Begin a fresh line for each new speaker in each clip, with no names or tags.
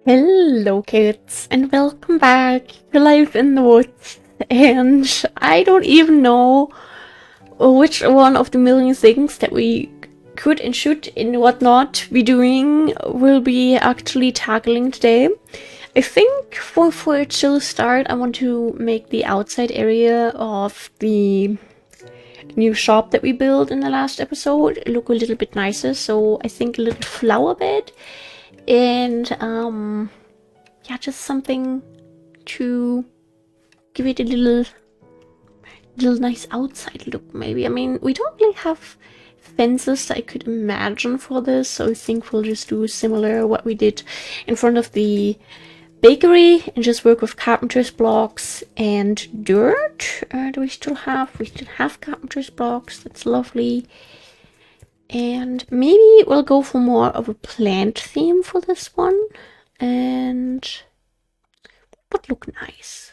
Hello kids and welcome back to Life in the Woods. And I don't even know which one of the million things that we could and should and whatnot be doing will be actually tackling today. I think for a chill start I want to make the outside area of the new shop that we built in the last episode look a little bit nicer. So I think a little flower bed and yeah, just something to give it a little nice outside look, maybe. I mean, we don't really have fences that I could imagine for this, so I think we'll just do similar what we did in front of the bakery and just work with carpenter's blocks and dirt. Do we still have? We still have carpenter's blocks. That's lovely. And maybe we'll go for more of a plant theme for this one. And would look nice.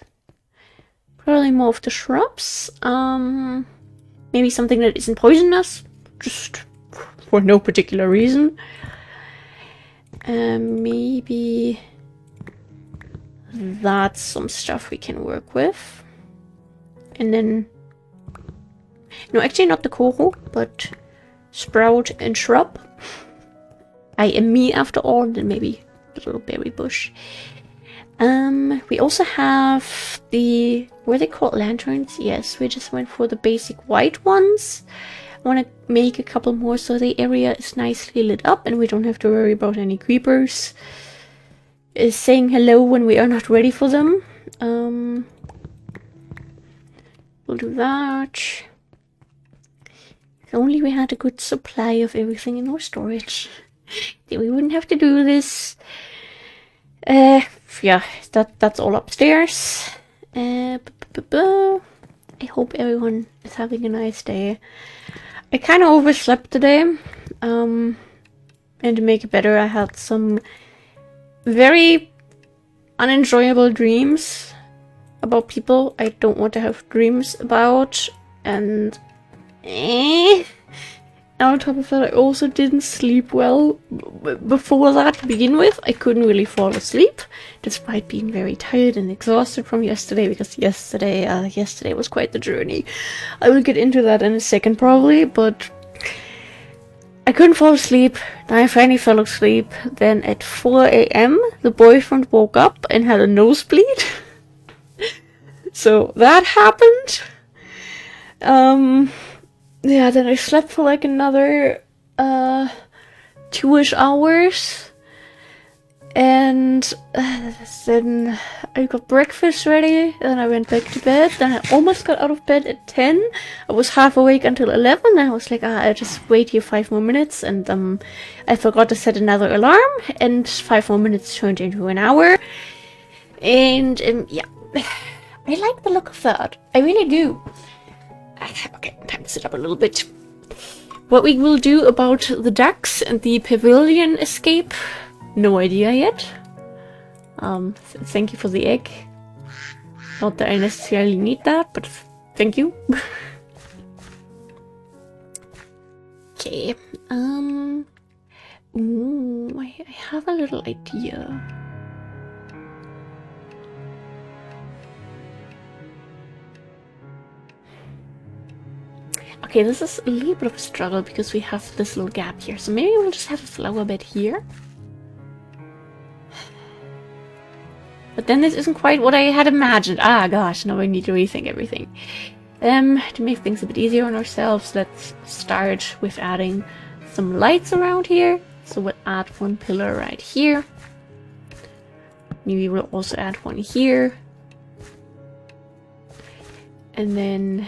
Probably more of the shrubs. Maybe something that isn't poisonous, just for no particular reason. Maybe that's some stuff we can work with. And then, no, actually not the coral, but sprout and shrub. I am me after all, and then maybe a little berry bush. We also have the, were they called lanterns? Yes, we just went for the basic white ones. I want to make a couple more so the area is nicely lit up and we don't have to worry about any creepers saying hello when we are not ready for them. We'll do that. If only we had a good supply of everything in our storage, then we wouldn't have to do this. Yeah, that's all upstairs. I hope everyone is having a nice day. I kind of overslept today. And to make it better, I had some very unenjoyable dreams about people I don't want to have dreams about. And on top of that, I also didn't sleep well before that to begin with. I couldn't really fall asleep, despite being very tired and exhausted from yesterday, because yesterday was quite the journey. I will get into that in a second probably, but I couldn't fall asleep. Then I finally fell asleep. Then at 4 a.m. the boyfriend woke up and had a nosebleed. So that happened. Yeah, then I slept for like another 2-ish hours, and then I got breakfast ready, then I went back to bed, then I almost got out of bed at 10, I was half awake until 11, and I was like, I'll just wait here 5 more minutes, and I forgot to set another alarm, and 5 more minutes turned into an hour, and yeah, I like the look of that, I really do. Okay, time to sit up a little bit. What we will do about the ducks and the pavilion escape, no idea yet. Thank you for the egg. Not that I necessarily need that, but thank you. Okay. Ooh, I have a little idea. Okay, this is a little bit of a struggle because we have this little gap here. So maybe we'll just have a flower bed here. But then this isn't quite what I had imagined. Ah, gosh, now I need to rethink everything. To make things a bit easier on ourselves, let's start with adding some lights around here. So we'll add one pillar right here. Maybe we'll also add one here. And then,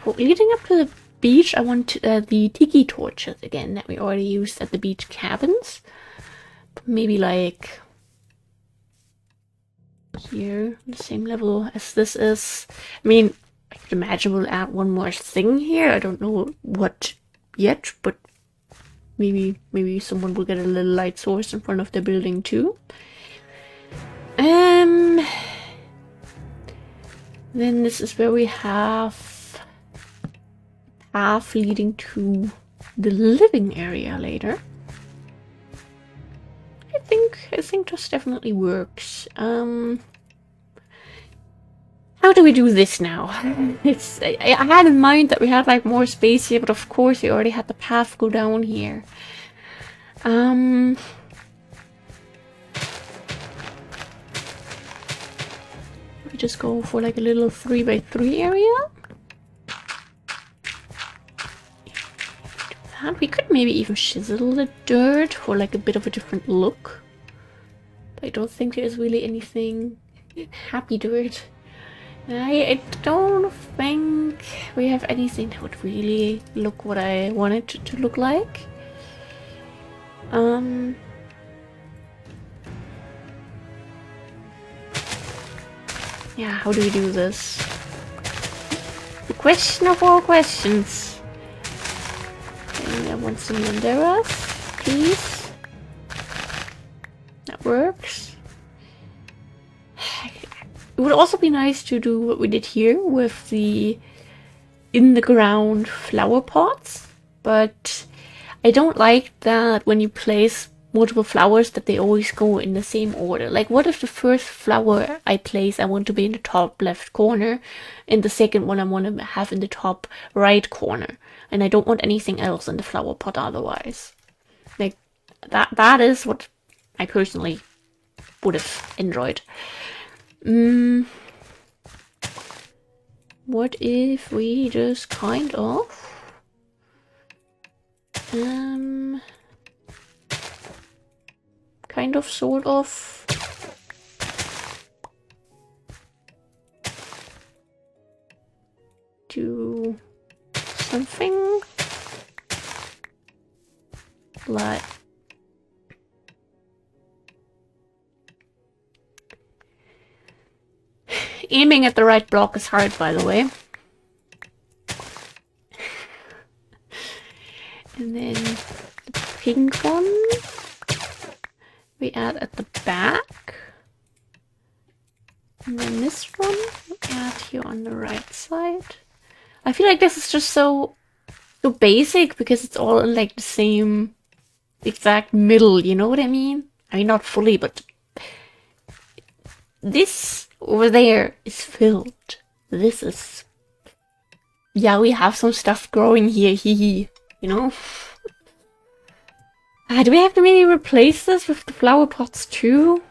leading up to the beach, I want the tiki torches again that we already used at the beach cabins. Maybe like here, the same level as this is. I mean, I could imagine we'll add one more thing here. I don't know what yet, but maybe someone will get a little light source in front of the building too. Then this is where we have path leading to the living area later. I I think this definitely works. How do we do this now? I had in mind that we had like more space here, but of course we already had the path go down here. We just go for like a little 3x3 area. And we could maybe even chisel the dirt for like a bit of a different look. But I don't think there's really anything happy dirt. I don't think we have anything that would really look what I want it to look like. Yeah, how do we do this? The question of all questions. Okay, I want some banderas, please. That works. It would also be nice to do what we did here with the in-the-ground flower pots, but I don't like that when you place multiple flowers that they always go in the same order. Like, what if the first flower I place I want to be in the top left corner, and the second one I want to have in the top right corner, and I don't want anything else in the flower pot otherwise. Like, that is what I personally would have enjoyed. What if we just kind of sort of do something like aiming at the right block is hard, by the way. And then the pink one we add at the back. And then this one we add here on the right side. I feel like this is just so basic because it's all in like the same exact middle, you know what I mean? I mean, not fully, but this over there is filled. This is... yeah, we have some stuff growing here, hee, you know? Do we have to maybe replace this with the flower pots too?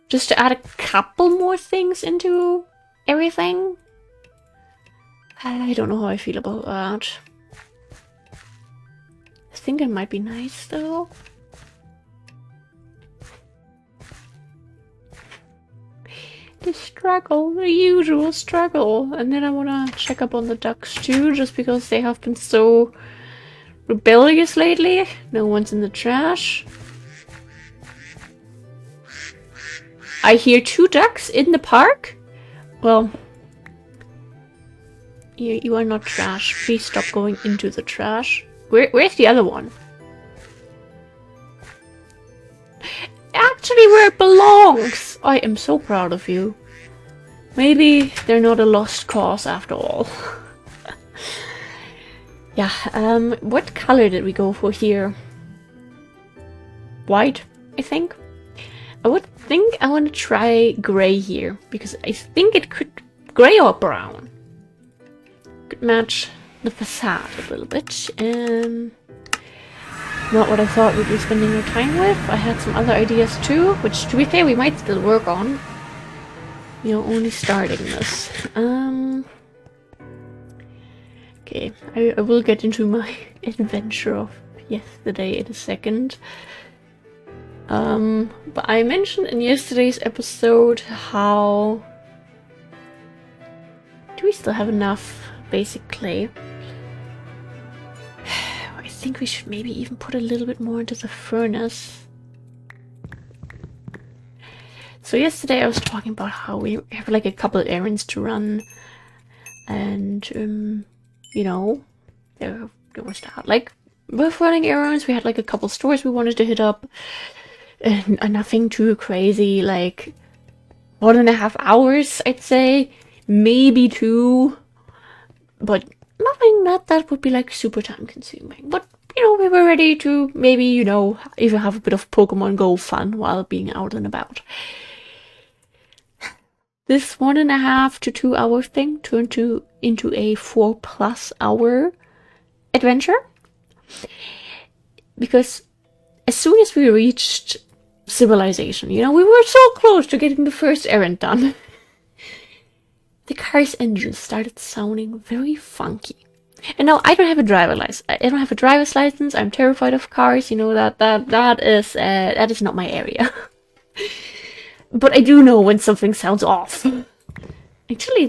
Just to add a couple more things into everything? I don't know how I feel about that. I think it might be nice though. The struggle, the usual struggle. And then I want to check up on the ducks too, just because they have been so rebellious lately. No one's in the trash. I hear 2 ducks in the park. Well, you are not trash. Please stop going into the trash. Where's the other one? Actually, where it belongs. I am so proud of you. Maybe they're not a lost cause after all. Yeah, what color did we go for here? White, I think. I would think I want to try gray here, because I think it could... gray or brown. Could match the facade a little bit. Not what I thought we'd be spending our time with. I had some other ideas too, which to be fair we might still work on. You know, only starting this. Okay, I will get into my adventure of yesterday in a second. But I mentioned in yesterday's episode how... do we still have enough basic clay? I think we should maybe even put a little bit more into the furnace. So yesterday I was talking about how we have like a couple of errands to run. And, you know, there was that. Like, with running errands, we had like a couple stores we wanted to hit up. And nothing too crazy, like 1.5 hours, I'd say. Maybe 2. But nothing that would be like super time consuming. But, we were ready to maybe, even have a bit of Pokemon Go fun while being out and about. This 1.5 to 2 hour thing turned into a 4+ hour adventure. Because as soon as we reached civilization, we were so close to getting the first errand done. The car's engine started sounding very funky. And now I don't have a driver's license. I'm terrified of cars. That is not my area. But I do know when something sounds off. Actually,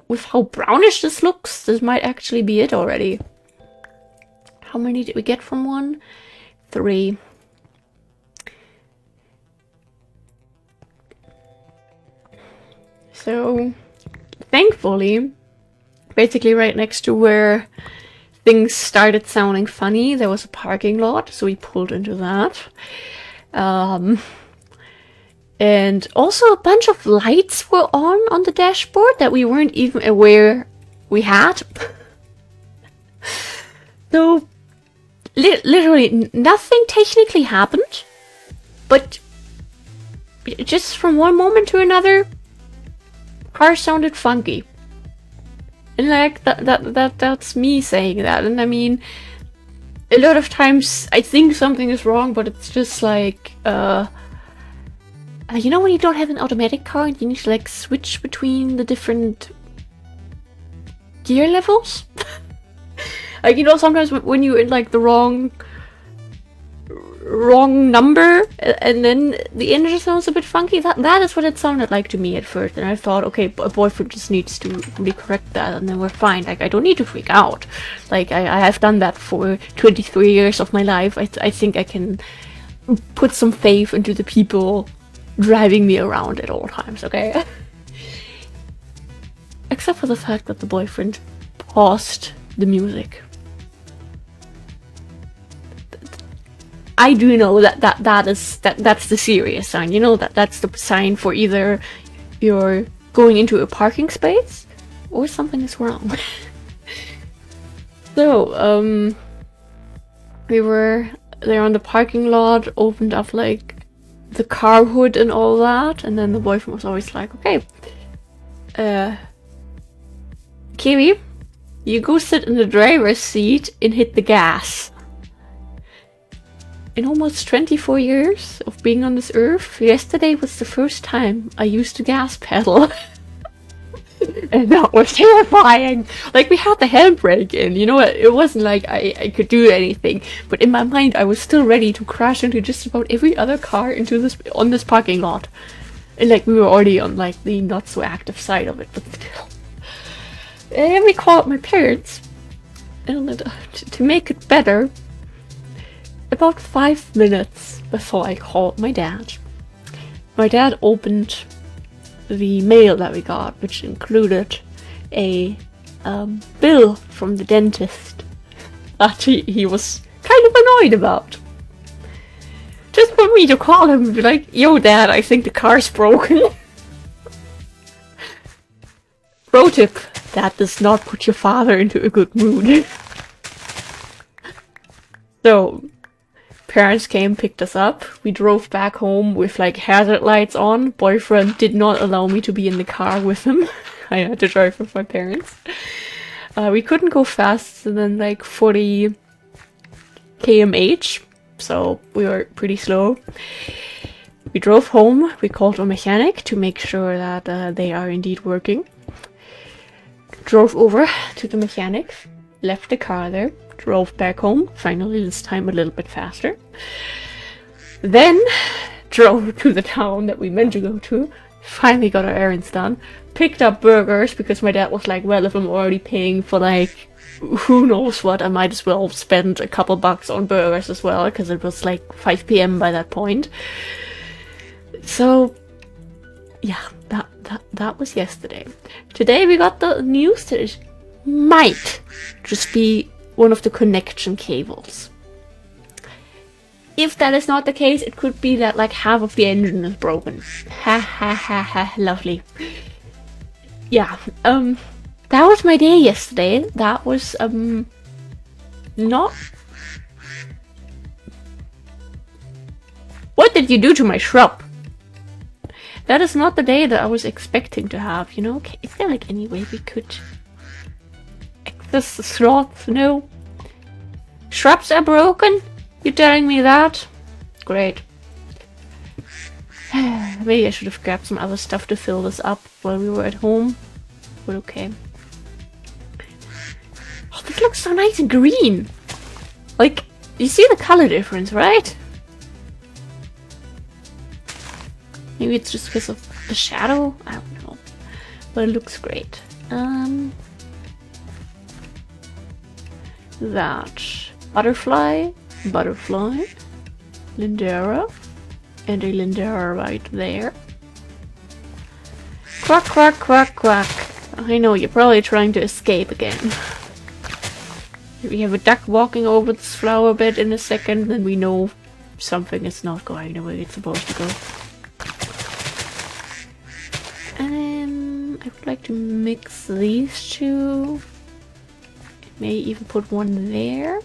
with how brownish this looks, this might actually be it already. How many did we get from one? 3. So, thankfully, basically right next to where things started sounding funny, there was a parking lot, so we pulled into that. And also a bunch of lights were on the dashboard that we weren't even aware we had. So, literally nothing technically happened, but just from one moment to another, car sounded funky. And like that's me saying that. And I mean, a lot of times I think something is wrong, but it's just like when you don't have an automatic car and you need to like switch between the different gear levels. Like, sometimes when you're in like the wrong number and then the engine sounds a bit funky, that is what it sounded like to me at first. And I thought, okay, a boyfriend just needs to really correct that and then we're fine. Like, I don't need to freak out. Like, I have done that for 23 years of my life. I think I can put some faith into the people driving me around at all times, okay? Except for the fact that the boyfriend paused the music. I do know that's the serious sign. That's the sign for either you're going into a parking space or something is wrong. So, we were there on the parking lot, opened up like the car hood and all that, and then the boyfriend was always like, okay, Kiwi, you go sit in the driver's seat and hit the gas. In almost 24 years of being on this earth, yesterday was the first time I used the gas pedal. And that was terrifying. Like, we had the handbrake in, it wasn't like I could do anything. But in my mind, I was still ready to crash into just about every other car on this parking lot. And like, we were already on like the not so active side of it, but still. And we called my parents. And to make it better, about 5 minutes before I called my dad opened the mail that we got, which included a bill from the dentist that he was kind of annoyed about. Just for me to call him and be like, yo dad, I think the car's broken. Pro tip, that does not put your father into a good mood. So, parents came, picked us up. We drove back home with like hazard lights on. Boyfriend did not allow me to be in the car with him. I had to drive with my parents. We couldn't go faster than like 40 km/h, so we were pretty slow. We drove home. We called a mechanic to make sure that they are indeed working. Drove over to the mechanic, left the car there. Drove back home, finally this time a little bit faster. Then drove to the town that we meant to go to, finally got our errands done, picked up burgers because my dad was like, well, if I'm already paying for like who knows what, I might as well spend a couple bucks on burgers as well, because it was like 5 p.m. by that point. So yeah, that was yesterday. Today we got the news that it might just be one of the connection cables. If that is not the case, it could be that like half of the engine is broken. Ha ha ha ha, lovely. Yeah, that was my day yesterday. That was not did you do to my shrub? That is not the day that I was expecting to have, you know? Okay, is there like any way we could access the slots? No. Shrubs are broken? You telling me that? Great. Maybe I should have grabbed some other stuff to fill this up while we were at home. But okay. Oh, this looks so nice and green! Like, you see the color difference, right? Maybe it's just because of the shadow? I don't know. But it looks great. That. Butterfly. Butterfly. Lindera. And a Lindera right there. Quack, quack, quack, quack. I know, you're probably trying to escape again. If we have a duck walking over this flower bed in a second, then we know something is not going the way it's supposed to go. I would like to mix these two. May even put one there.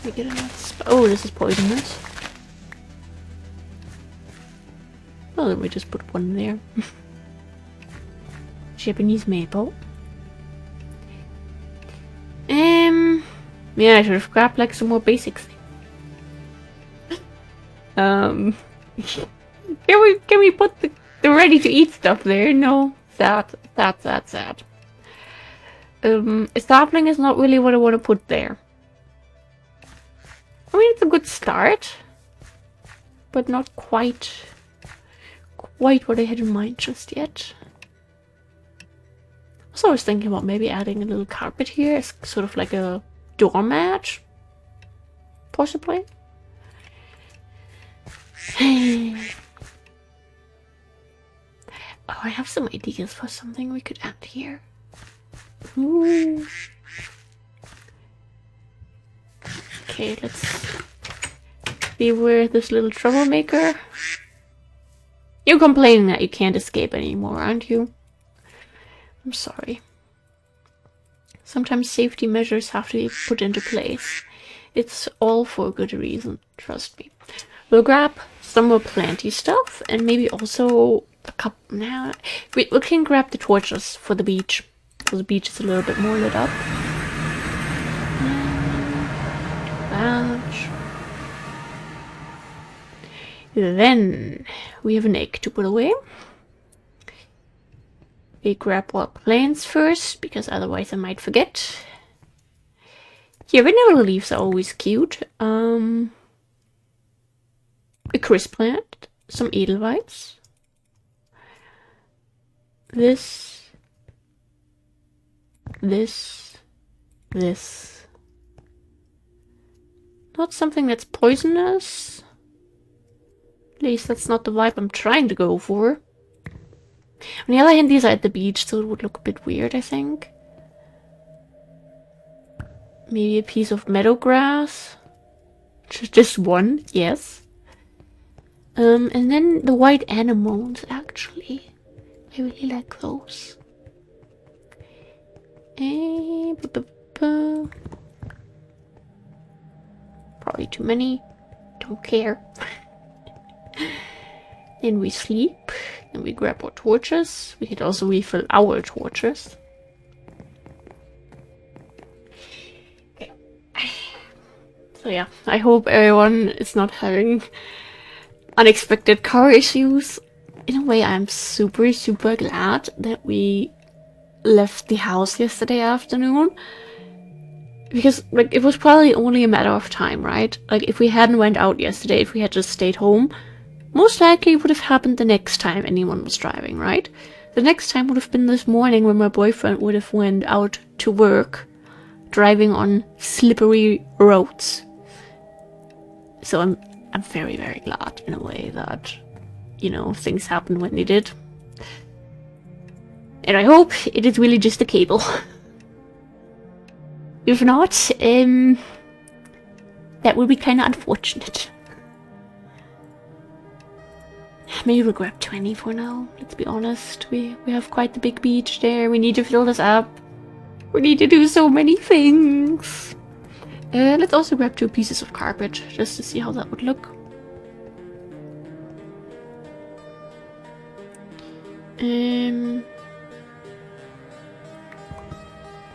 We get enough. Oh, this is poisonous. Well, then we just put one there. Japanese maple. Yeah, I should have grabbed like some more basics. Can we put the ready to eat stuff there? No, sad. A sapling is not really what I want to put there. I mean, it's a good start, but not quite what I had in mind just yet. Also, I was thinking about maybe adding a little carpet here as sort of like a doormat, possibly. Oh, I have some ideas for something we could add here. Ooh. Okay, let's beware this little troublemaker. You're complaining that you can't escape anymore, aren't you? I'm sorry. Sometimes safety measures have to be put into place. It's all for a good reason, trust me. We'll grab some more planty stuff and maybe also a couple. Now we can grab the torches for the beach. So the beach is a little bit more lit up. Then we have an egg to put away. We grab our plants first, because otherwise I might forget. Yeah, vanilla leaves are always cute. A crisp plant, some edelweiss. This. Not something that's poisonous. At least that's not the vibe I'm trying to go for. On the other hand, these are at the beach, so it would look a bit weird, I think. Maybe a piece of meadow grass. Just one, yes. And then the white anemones, actually. I really like those. Probably too many. Don't care. Then we sleep. Then we grab our torches. We could also refill our torches. Okay. So yeah, I hope everyone is not having unexpected car issues. In a way, I'm super glad that we left the house yesterday afternoon. Because, like, it was probably only a matter of time, right? Like, if we hadn't went out yesterday, if we had just stayed home, most likely it would have happened the next time anyone was driving, right? The next time would have been this morning when my boyfriend would have went out to work, driving on slippery roads. So I'm very glad, in a way, that, you know, things happened when they did. And I hope it is really just a cable. If not, that would be kind of unfortunate. Maybe we'll grab 20 for now, let's be honest. We have quite the big beach there. We need to fill this up. We need to do so many things. Let's also grab 2 pieces of carpet, just to see how that would look.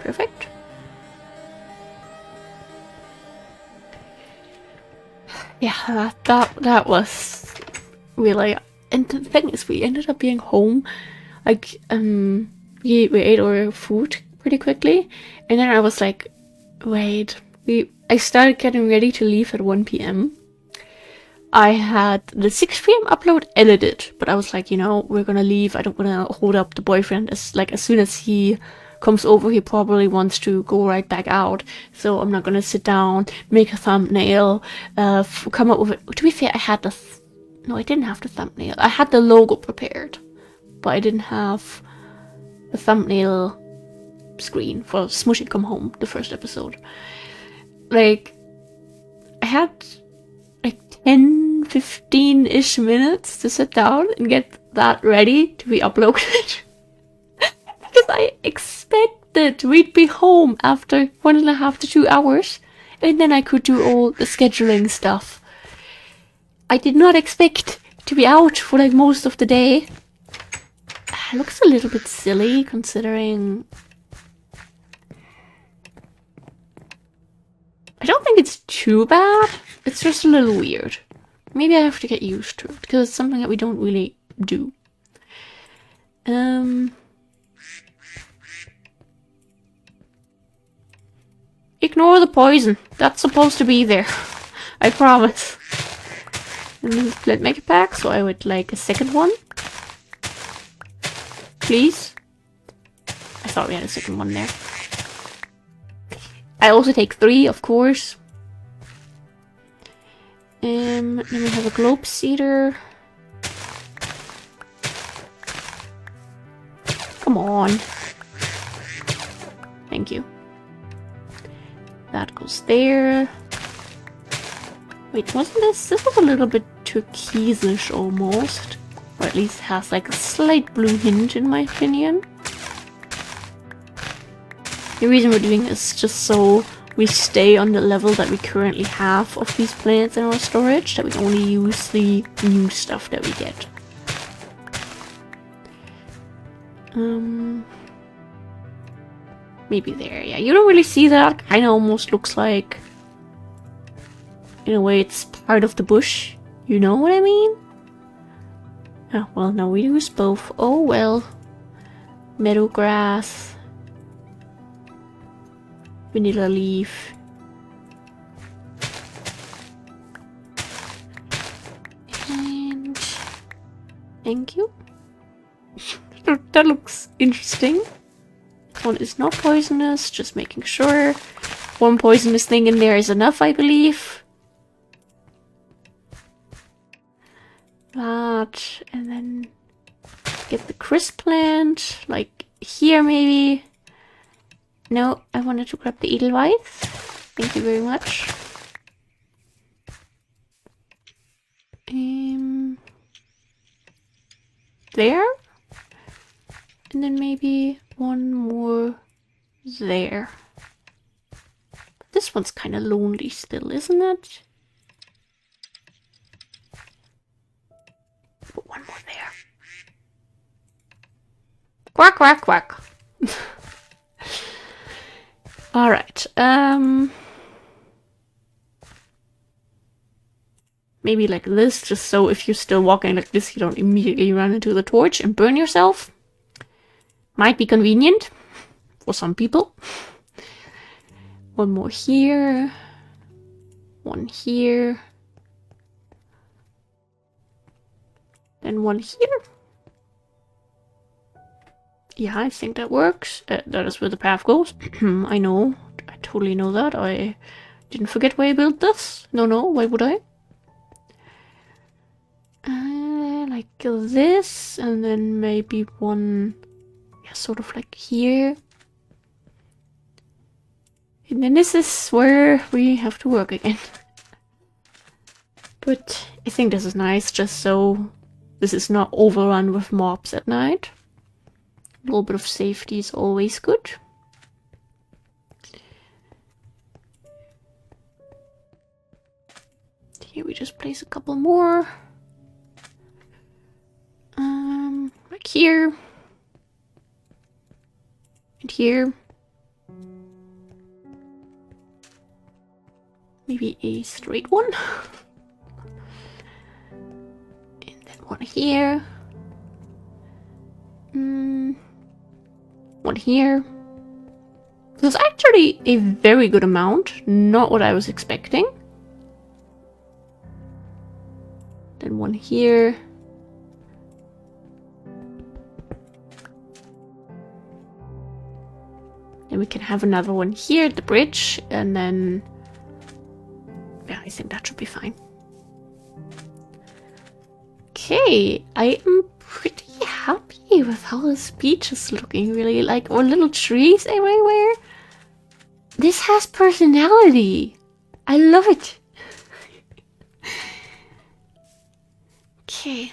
Perfect. Yeah, that was really. And the thing is, we ended up being home, like we ate our food pretty quickly, and then I was like, wait, I started getting ready to leave at 1 p.m. I had the 6 p.m. upload edited, but I was like, you know, we're gonna leave. I don't wanna hold up the boyfriend. As soon as he comes over, he probably wants to go right back out. So I'm not gonna sit down, make a thumbnail, come up with it. To be fair, I had no, I didn't have the thumbnail. I had the logo prepared, but I didn't have the thumbnail screen for Smushy Come Home, the first episode. Like, I had like 10-15-ish minutes to sit down and get that ready to be uploaded. Because I expected we'd be home after 1.5 to 2 hours, and then I could do all the scheduling stuff. I did not expect to be out for like most of the day. It looks a little bit silly considering... I don't think it's too bad. It's just a little weird. Maybe I have to get used to it, because it's something that we don't really do. Ignore the poison. That's supposed to be there. I promise. And let's make a pack, so I would like a second one. Please. I thought we had a second one there. I also take 3, of course. Then we have a globe seeder. Come on. Thank you. That goes there. Wait, wasn't this? This was a little bit turquoise-ish almost. Or at least has like a slight blue hint in my opinion. The reason we're doing this is just so we stay on the level that we currently have of these plants in our storage, that we only use the new stuff that we get. Maybe there, yeah. You don't really see that. Kinda almost looks like, in a way, it's part of the bush. You know what I mean? Oh, well, no, we use both. Oh, well. Meadow grass. Vanilla leaf. And... thank you. That looks interesting. One is not poisonous, just making sure. One poisonous thing in there is enough, I believe. That, and then get the crisp plant, like here maybe. No, I wanted to grab the Edelweiss. Thank you very much. There. And then maybe one more there. This one's kind of lonely still, isn't it? Put one more there. Quack, quack, quack. Alright, maybe like this, just so if you're still walking like this, you don't immediately run into the torch and burn yourself. Might be convenient for some people. One more here. One here. Then one here. Yeah, I think that works. That is where the path goes. I know. I totally know that. I didn't forget why I built this. No, why would I? Like this, and then maybe one, yeah, sort of like here. And then this is where we have to work again. But I think this is nice, just so this is not overrun with mobs at night. A little bit of safety is always good. Here we just place a couple more. I like here. And here. Maybe a straight one. And then one here. One here. There's actually a very good amount. Not what I was expecting. Then one here. Then we can have another one here at the bridge. And then... yeah, I think that should be fine. Okay, I am pretty happy with how this beach is looking, really. Like, or little trees everywhere. This has personality. I love it. Okay.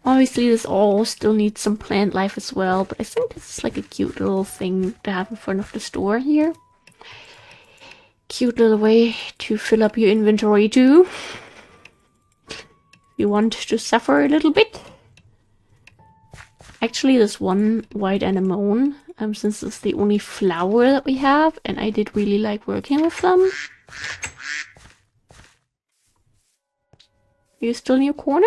Obviously, this all still needs some plant life as well, but I think this is like a cute little thing to have in front of the store here. Cute little way to fill up your inventory too. You want to suffer a little bit. Actually, this one white anemone, since it's the only flower that we have, and I did really like working with them. Are you still in your corner?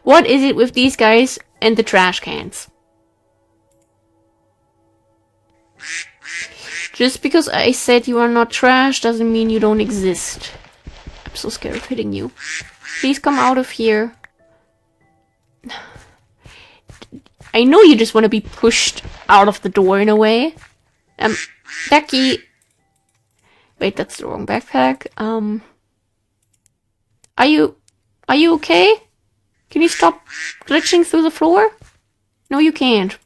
What is it with these guys and the trash cans? Just because I said you are not trash doesn't mean you don't exist. I'm so scared of hitting you. Please come out of here. I know you just want to be pushed out of the door in a way. Becky. Wait, that's the wrong backpack. Are you okay? Can you stop glitching through the floor? No, you can't.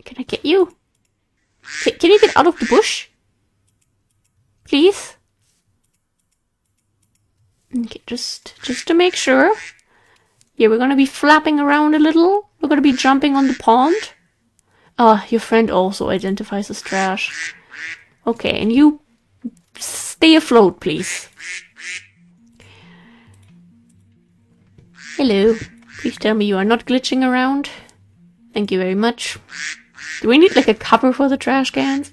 Can I get you? Can you get out of the bush? Please? Okay, just to make sure. Yeah, we're gonna be flapping around a little. We're gonna be jumping on the pond. Ah, your friend also identifies as trash. Okay, and you stay afloat, please. Hello. Please tell me you are not glitching around. Thank you very much. Do we need like a cover for the trash cans?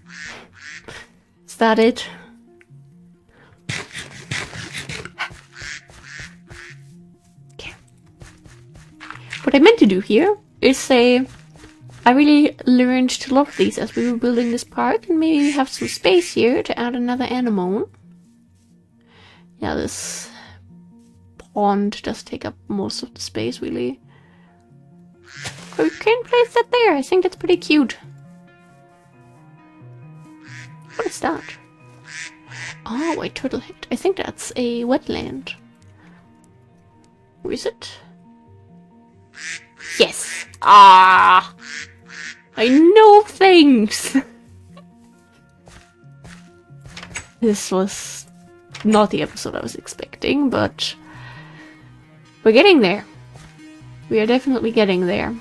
Is that it? Okay. What I meant to do here is say I really learned to love these as we were building this park, and maybe have some space here to add another anemone. Yeah, this pond does take up most of the space, really. But we can place that there. I think that's pretty cute. What is that? Oh, a turtlehead. I think that's a wetland. Where is it? Yes! Ah! I know things! This was not the episode I was expecting, but we're getting there. We are definitely getting there.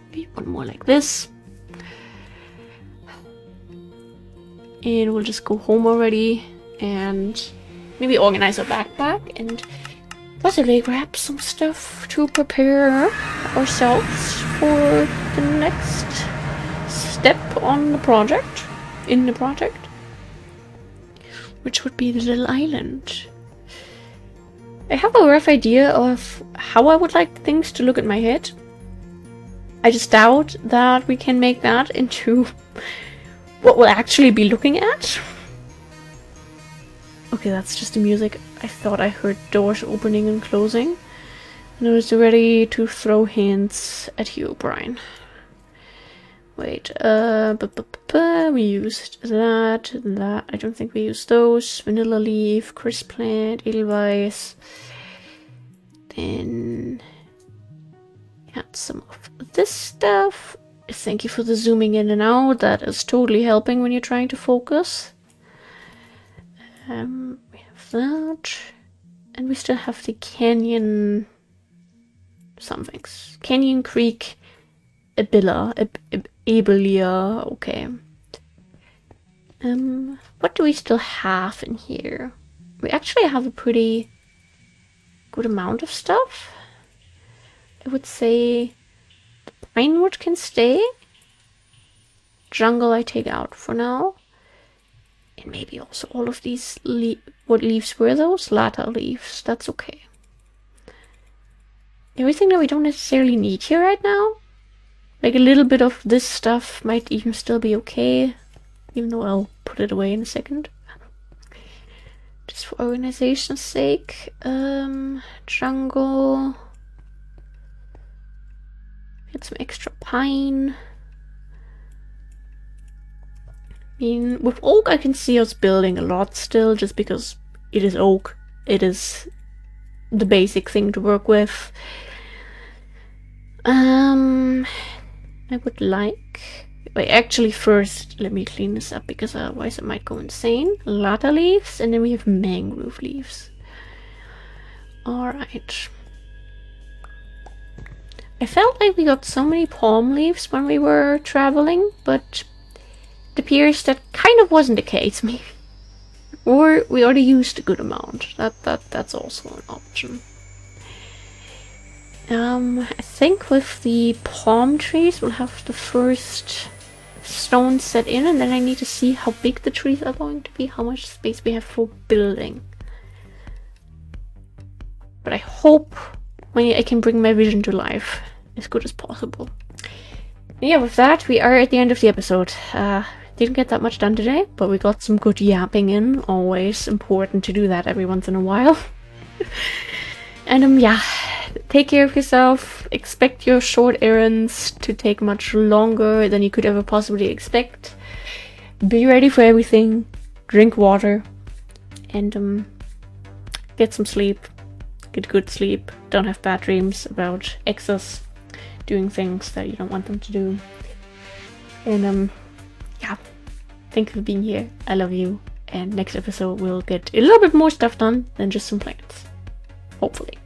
Maybe one more like this. And we'll just go home already and maybe organize our backpack and possibly grab some stuff to prepare ourselves for the next step on the project, in the project, which would be the little island. I have a rough idea of how I would like things to look in my head. I just doubt that we can make that into what we'll actually be looking at. Okay, that's just the music. I thought I heard doors opening and closing. And I was ready to throw hints at you, Brian. Wait, we used that. I don't think we used those. Vanilla leaf, crisp plant, edelweiss. Then add some of this stuff. Thank you for the zooming in and out. That is totally helping when you're trying to focus. We have that. And we still have the canyon somethings. Canyon Creek Abelia. Okay. What do we still have in here? We actually have a pretty good amount of stuff. I would say the pinewood can stay. Jungle I take out for now. And maybe also all of these what leaves were those? Lata leaves. That's okay. Everything that we don't necessarily need here right now. Like a little bit of this stuff might even still be okay. Even though I'll put it away in a second. Just for organization's sake. Jungle. Get some extra pine. I mean, with oak I can see us building a lot still, just because it is oak. It is the basic thing to work with. I would like... Wait, actually first let me clean this up, because otherwise I might go insane. Lata leaves, and then we have mangrove leaves. Alright. I felt like we got so many palm leaves when we were traveling, but it appears that kind of wasn't the case. Or we already used a good amount. That's also an option. I think with the palm trees we'll have the first stones set in, and then I need to see how big the trees are going to be, how much space we have for building. But I hope I can bring my vision to life as good as possible. And yeah, with that we are at the end of the episode. Didn't get that much done today, but we got some good yapping in. Always important to do that every once in a while. And yeah, take care of yourself. Expect your short errands to take much longer than you could ever possibly expect. Be ready for everything. Drink water. And get some sleep. Get good sleep. Don't have bad dreams about exes doing things that you don't want them to do. And yeah, thank you for being here. I love you. And next episode we'll get a little bit more stuff done than just some plants. Hopefully.